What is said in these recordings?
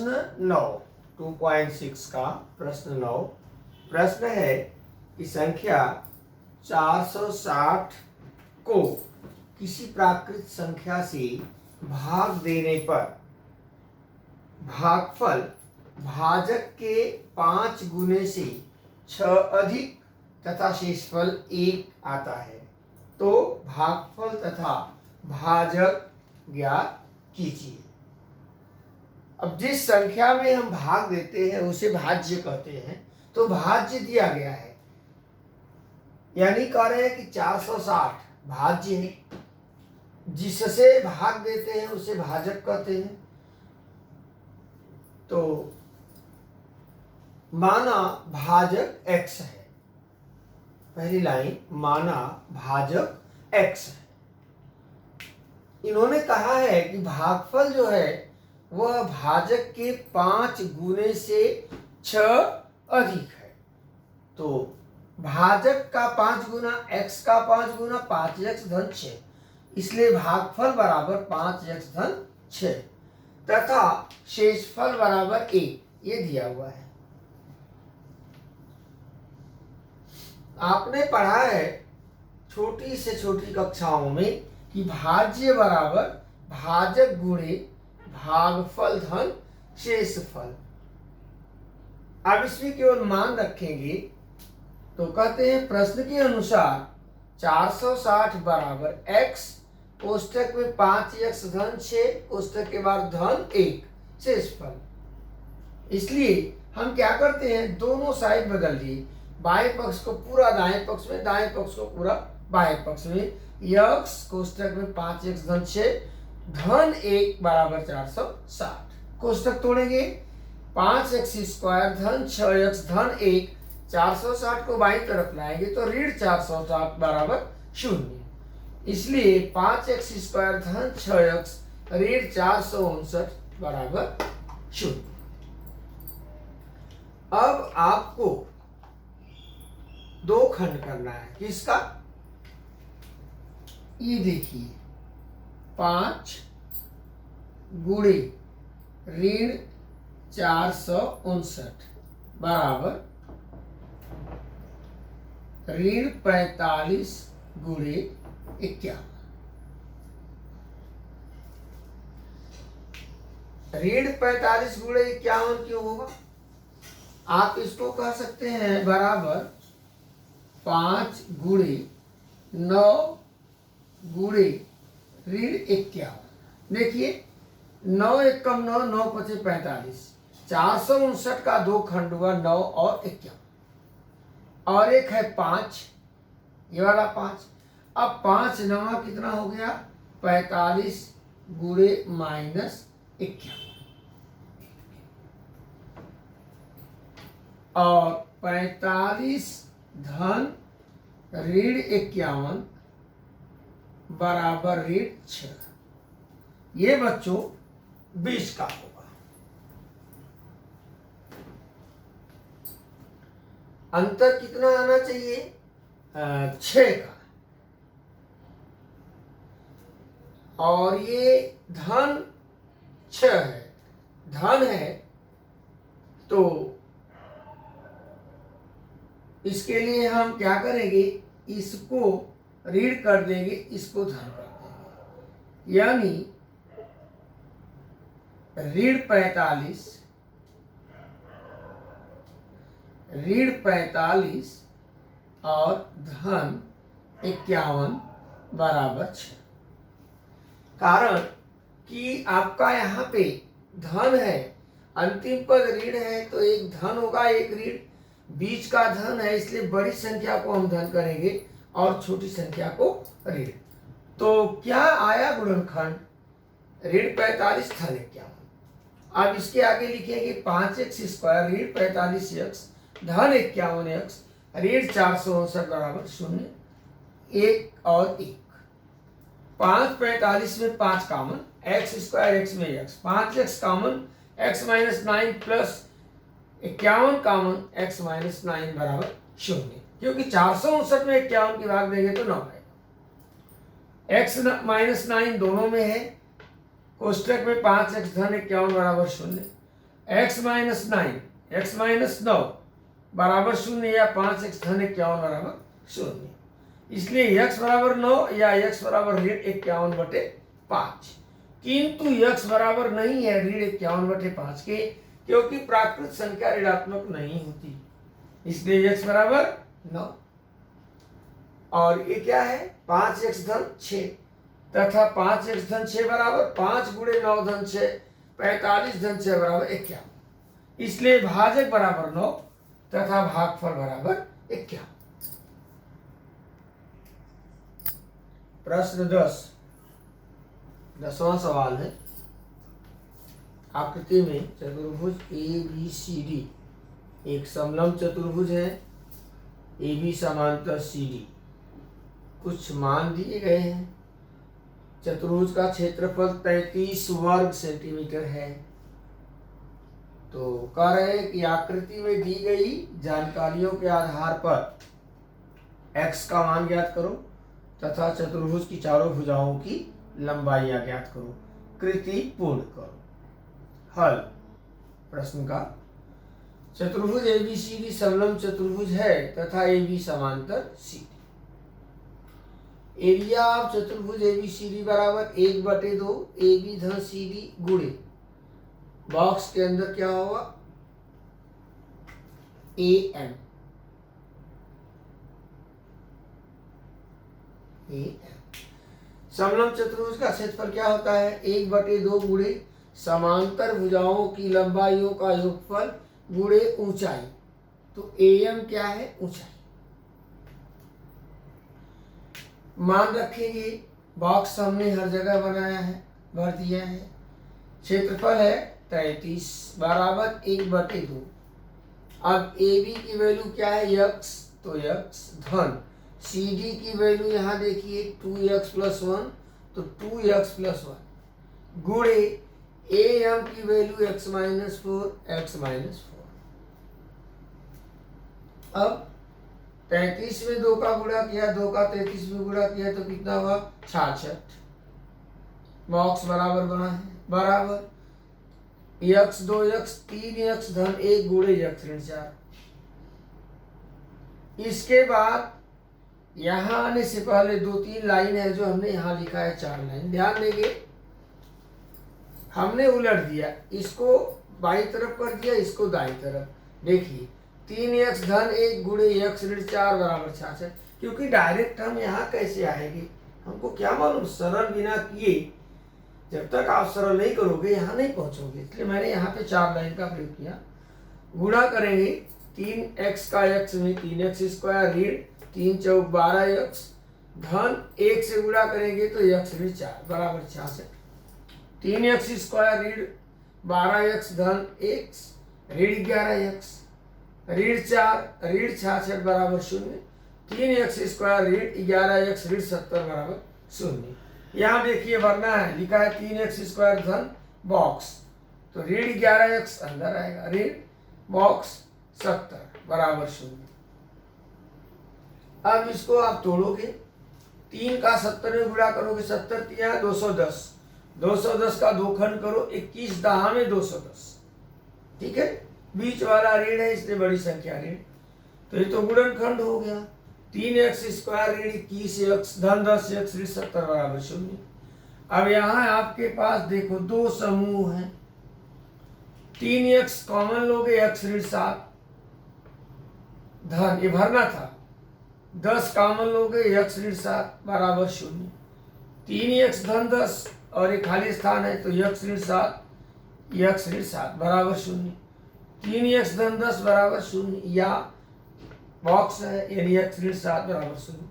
प्रश्न 9 2.6 का प्रश्न 9 प्रश्न है कि संख्या 460 को किसी प्राकृत संख्या से भाग देने पर भागफल भाजक के 5 गुने से 6 अधिक तथा शेषफल 1 आता है, तो भागफल तथा भाजक ज्ञात कीजिए। अब जिस संख्या में हम भाग देते हैं उसे भाज्य कहते हैं, तो भाज्य दिया गया है, यानी कह रहे हैं कि 460 भाज्य है, जिससे भाग देते हैं उसे भाजक कहते हैं। तो माना भाजक x है, पहली लाइन माना भाजक x है। इन्होंने कहा है कि भागफल जो है वह भाजक के 5 गुने से 6 अधिक है, तो भाजक का 5 गुना x का 5 गुना 5x धन 6, इसलिए भागफल बराबर 5x धन 6 तथा शेषफल बराबर 1, ये दिया हुआ है। आपने पढ़ा है छोटी से छोटी कक्षाओं में कि भाज्य बराबर भाजक गुणे भागफल धन शेषफल। अब इसमें केवल मान रखेंगे तो कहते हैं प्रश्न के अनुसार 460 बराबर x, कोष्टक में 5x धन 6, कोष्टक के बाद धन 1 शेषफल। इसलिए हम क्या करते हैं, दोनों साइड बदल दिए, बाएं पक्ष को पूरा दाएं पक्ष में, दाएं पक्ष को पूरा बाएं पक्ष में। x कोष्टक में 5x धन 6 धन 1 बराबर 460। कोष्टक तोड़ेंगे, 5x स्क्वायर धन 6x धन 1, 460 को बाईं तरफ लाएंगे तो ऋण 460 बराबर 0, इसलिए 5x स्क्वायर धन 6x ऋण 459 बराबर 0। अब आपको दो खंड करना है, किसका, ये देखिए 5 गुणे ऋण 459 बराबर ऋण 45 गुणे 51। ऋण 45 गुणे 51 क्यों होगा, आप इसको कह सकते हैं बराबर 5 गुणे 9 गुणे ऋण 51। देखिए 9 एकम 9, 9 पचे 45, 459 का दो खंड हुआ 9 और 51, और एक है 5, ये वाला 5। अब 5 9 कितना हो गया, 45 गुणे माइनस 51, और 45 धन ऋण 51 बराबर ऋण 6, ये बच्चों 20 का होगा। अंतर कितना आना चाहिए, 6 का, और ये धन 6 है, धन है, तो इसके लिए हम क्या करेंगे, इसको ऋण कर देंगे, इसको धन कर देंगे, यानी ऋण 45 और धन 51 बराबर 6। कारण कि आपका यहाँ पे धन है, अंतिम पद ऋण है, तो एक धन होगा एक ऋण, बीच का धन है, इसलिए बड़ी संख्या को हम धन करेंगे और छोटी संख्या को ऋण। तो क्या आया गुणनखंड, ऋण 45 धन 51। अब इसके आगे लिखेंगे 5x स्क्वायर ऋण 45x धन 51x ऋण 459 बराबर 0, 1 और 1, 5 45 में 5 कॉमन, x स्क्वायर x में x, 5x common, x minus 9 plus 51 common, x minus 9 बराबर 0, क्योंकि 459 में 51 की भाग देंगे तो 9 आएगा। x माइनस 9 दोनों में है, कोष्टक में 5x धन 51 बराबर 0, x माइनस 9, x माइनस 9 बराबर 0 या 5x धन 51 बराबर 0। इसलिए x बराबर 9 या x बराबर ऋण 51/5, किंतु x बराबर नहीं है ऋण 51/5 के, क्योंकि प्राकृत संख्या ऋणात्मक नहीं होती, इसलिए x बराबर 9। और ये क्या है 5x धन 6 तथा 5x धन 6 बराबर 5 गुणे 9 धन 6 45 धन 6 बराबर 51, इसलिए भाजक बराबर 9 तथा भागफल बराबर 51। प्रश्न 10वां सवाल है। आकृति में चतुर्भुज ABCD एक समलंब चतुर्भुज है, AB समांतर CD। कुछ मान दिए गए हैं। चतुर्भुज का क्षेत्रफल 33 वर्ग सेंटीमीटर है। तो कह रहे हैं कि आकृति में दी गई जानकारियों के आधार पर x का मान ज्ञात करो तथा चतुर्भुज की चारों भुजाओं की लंबाइयां ज्ञात करो, कृति पूर्ण करो। हल प्रश्न का, चतुर्भुज ABCD समलंब चतुर्भुज है तथा AB समांतर CD। एरिया ऑफ चतुर्भुज ABCD बराबर 1/2 AB धन CD गुणे, बॉक्स के अंदर क्या होगा AM। समलंब चतुर्भुज का क्षेत्रफल क्या होता है 1/2 गुणे समांतर भुजाओं की लंबाइयों का योगफल गुणे ऊंचाई। तो AM क्या है ऊंचाई। मान रखेंगे, बॉक्स हमने हर जगह बनाया है, भर दिया है। क्षेत्रफल है 33 बराबर 1/2। अब AB की वैल्यू क्या है x, तो x धन CD की वैल्यू यहाँ देखिए 2x + 1, तो 2x + 1 गुणे AM की वैल्यू x - 4, x - 4। अब 33 में 2 का गुणा किया, 2 का 33 में गुणा किया तो कितना हुआ 66। बॉक्स बराबर बना है, बराबर x 2x 3x धन 1 गुणे x ऋण 4। इसके बाद यहाँ आने से पहले 2-3 लाइन है जो हमने यहाँ लिखा है 4 लाइन। ध्यान देंगे, हमने उलट दिया, इसको बाईं तरफ कर दिया, इसको दाईं तरफ। देखिए 3x धन 1 गुणे x ऋण 4 बराबर 66। क्योंकि डायरेक्ट हम यहाँ कैसे आएंगे, हमको क्या मालूम, सरल बिना किए जब तक आप सरल नहीं करोगे यहाँ नहीं पहुँचोगे। इसलिए मैंने यहाँ पे 4 लाइन का प्रयोग किया। गुणा करेंगे 3x का x में 3x² ऋण 3 चौक 12x धन 1 से गुणा करेंगे तो x ऋण 4 बराबर 66। 3x² ऋण 12x धन x ऋण 11x ऋण 4 ऋण 66 बराबर 0। 3x² ऋण 11x ऋण 70 बराबर 0। यहाँ देखिए वरना है, लिखा है 3x² धन बॉक्स, तो ऋण 11x अंदर आएगा, ऋण बॉक्स 70 बराबर 0। अब इसको आप तोड़ोगे, 3 का 70 में गुणा करोगे, 70 3 210, 210 का 2 खंड करो, 21 दहा में 210। ठीक है, बीच वाला ऋण है इसलिए बड़ी संख्या ऋण, तो ये तो गुणनखंड हो गया। 3x² ऋण 21x धन 10x ऋण 70 बराबर 0। अब यहाँ आपके पास देखो 2 समूह हैं, 3x कॉमन लोगे, x ऋण 7 धन, ये भरना था, 10 कॉमन लोगे, x ऋण 7 बराबर 0। 3x धन 10 और ये खाली स्थान है तो x ऋण 7 x ऋण 7 बराबर 0। 3x धन 10 बराबर 0, या बॉक्स है यानी x ऋण 7 बराबर 0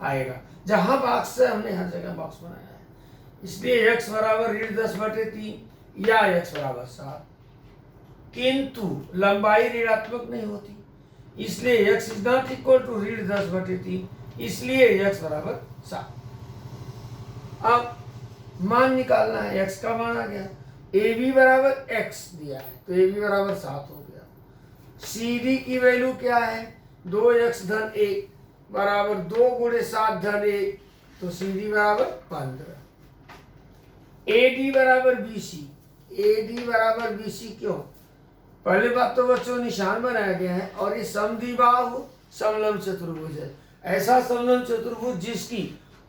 आएगा। जहां बॉक्स है हमने हर जगह बॉक्स बनाया है, इसलिए x बराबर ऋण 10/3 या x बराबर 7। किंतु लंबाई ऋणात्मक नहीं होती, इसलिए x is not equal to ऋण 10/3, इसलिए x बराबर 7। अब मान निकालना है, x का मान आ गया, AB बराबर x दिया है तो AB बराबर 7 हो गया। CD की वैल्यू क्या है 2x धन 1 बराबर 2 गुणे 7 धन 1, तो CD बराबर 15। AD बराबर BC, AD बराबर BC क्यों, पहले बात तो बच्चों निशान बनाया गया है और ये समद्विबाहु समलंब चतुर्भुज है। ऐसा समलंब चतुर्भुज जिसकी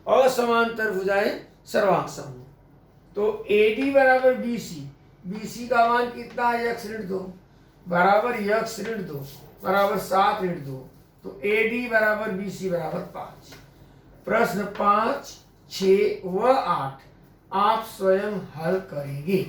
असमांतर भुजाएं सर्वांग सम हो। तो AD बराबर BC, BC का मान कितना है? x ऋण 2 बराबर x ऋण 2 बराबर 7 ऋण 2। तो AD बराबर BC बराबर 5। प्रश्न 5, 6 व 8 आप स्वयं हल करेंगे।